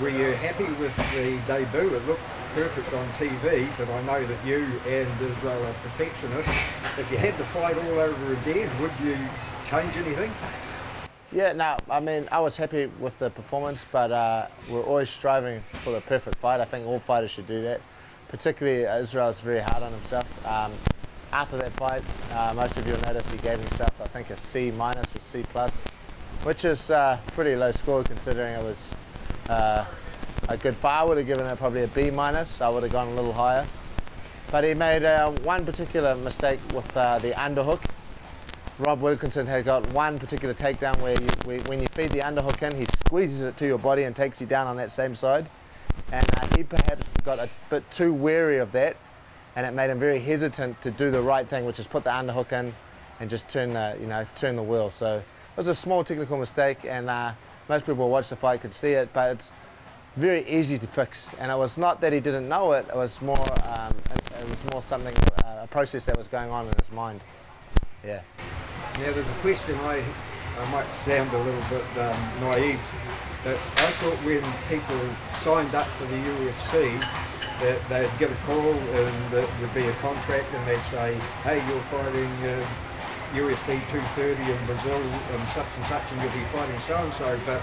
were you happy with the debut? It looked perfect on TV, but I know that you and Israel are perfectionists. If you had to fight all over again, would you change anything? Yeah, no, I mean, I was happy with the performance, but we're always striving for the perfect fight. I think all fighters should do that. Particularly Israel's very hard on himself. After that fight, most of you will notice he gave himself, I think, a C- or C+, which is pretty low score considering it was a good fight. I would have given it probably a B-. I would have gone a little higher. But he made one particular mistake with the underhook. Rob Wilkinson had got one particular takedown where when you feed the underhook in, he squeezes it to your body and takes you down on that same side. And he perhaps got a bit too wary of that, and it made him very hesitant to do the right thing, which is put the underhook in and just turn the wheel. So it was a small technical mistake, and most people who watch the fight could see it, but it's very easy to fix. And it was not that he didn't know it; it was more something, a process that was going on in his mind. Yeah. Now there's a question, I might sound a little bit naive, but I thought when people signed up for the UFC that they'd get a call and there would be a contract and they'd say, hey, you're fighting UFC 230 in Brazil and such and you'll be fighting so-and-so, but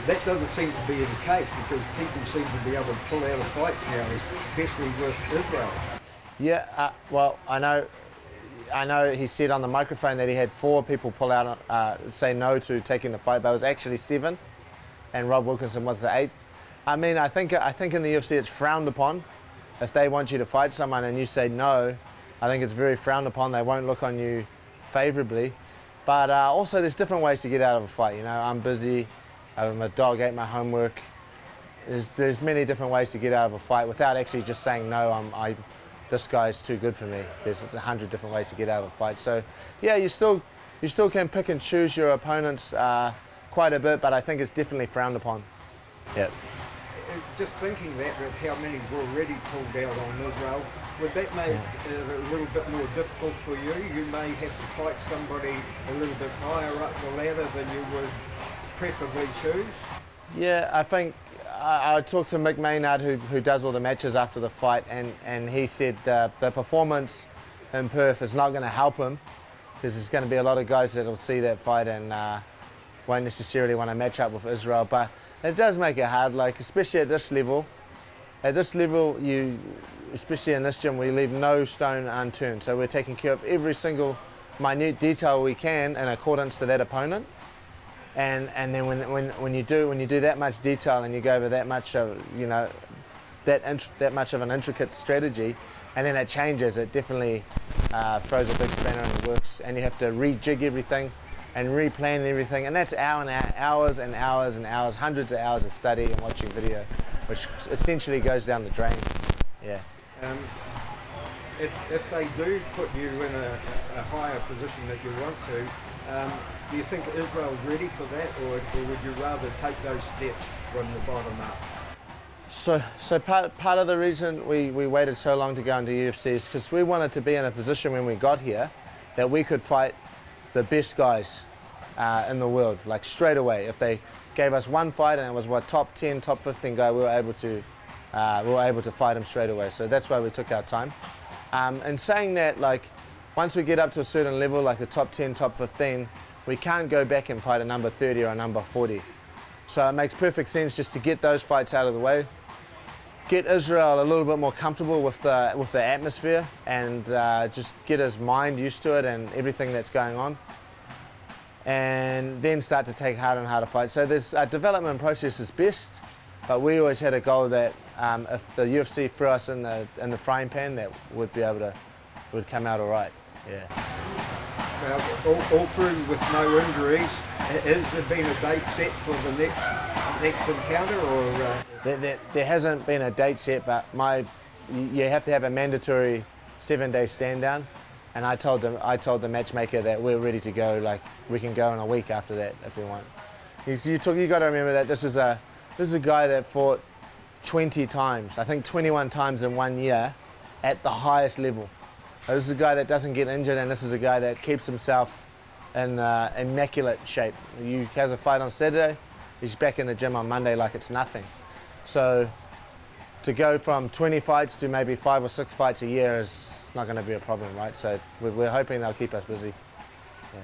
that doesn't seem to be the case because people seem to be able to pull out of fights now, especially with Israel. Yeah, well, I know he said on the microphone that he had 4 people pull out, say no to taking the fight. There was actually 7, and Rob Wilkinson was the 8th. I mean, I think in the UFC it's frowned upon. If they want you to fight someone and you say no, I think it's very frowned upon. They won't look on you favorably. But also there's different ways to get out of a fight. You know, I'm busy, my dog ate my homework. There's many different ways to get out of a fight without actually just saying no, this guy's too good for me. There's 100 different ways to get out of a fight. So yeah, you still can pick and choose your opponents quite a bit, but I think it's definitely frowned upon. Yeah. Just thinking that how many's already pulled out on Israel, would that make it a little bit more difficult for you? You may have to fight somebody a little bit higher up the ladder than you would preferably choose? Yeah, I think I talked to Mick Maynard who does all the matches after the fight, and he said the performance in Perth is not going to help him because there's going to be a lot of guys that will see that fight and won't necessarily want to match up with Israel, but it does make it hard, like especially at this level. At this level, especially in this gym, we leave no stone unturned. So we're taking care of every single minute detail we can in accordance to that opponent. And then when you do that much detail and you go over that much of that much of an intricate strategy, and then it changes, it definitely throws a big spanner in the works, and you have to rejig everything and replan everything, and that's hours and hours and hours, hundreds of hours of study and watching video, which essentially goes down the drain. Yeah. If they do put you in a higher position that you want to, do you think Israel's ready for that, or would you rather take those steps from the bottom up? So part of the reason we waited so long to go into UFC is because we wanted to be in a position when we got here that we could fight the best guys in the world, like straight away. If they gave us one fight and it was top 10, top 15 guy, we were able to fight him straight away. So that's why we took our time. And saying that, like once we get up to a certain level, like the top 10, top 15, we can't go back and fight a number 30 or a number 40. So it makes perfect sense just to get those fights out of the way, get Israel a little bit more comfortable with the atmosphere, and just get his mind used to it and everything that's going on, and then start to take harder and harder fights. So this development process is best, but we always had a goal that if the UFC threw us in the frying pan, that would come out all right. Yeah. Well, all through with no injuries. Has there been a date set for the next encounter, or? There hasn't been a date set, but you have to have a mandatory 7-day stand down, and I told the matchmaker that we're ready to go. Like we can go in a week after that if we want. You got to remember that this is a guy that fought 20 times, I think 21 times in 1 year, at the highest level. This is a guy that doesn't get injured, and this is a guy that keeps himself in immaculate shape. He has a fight on Saturday. he's back in the gym on Monday like it's nothing. So to go from 20 fights to maybe 5 or 6 fights a year is not going to be a problem, right? So we're hoping they'll keep us busy. Yeah.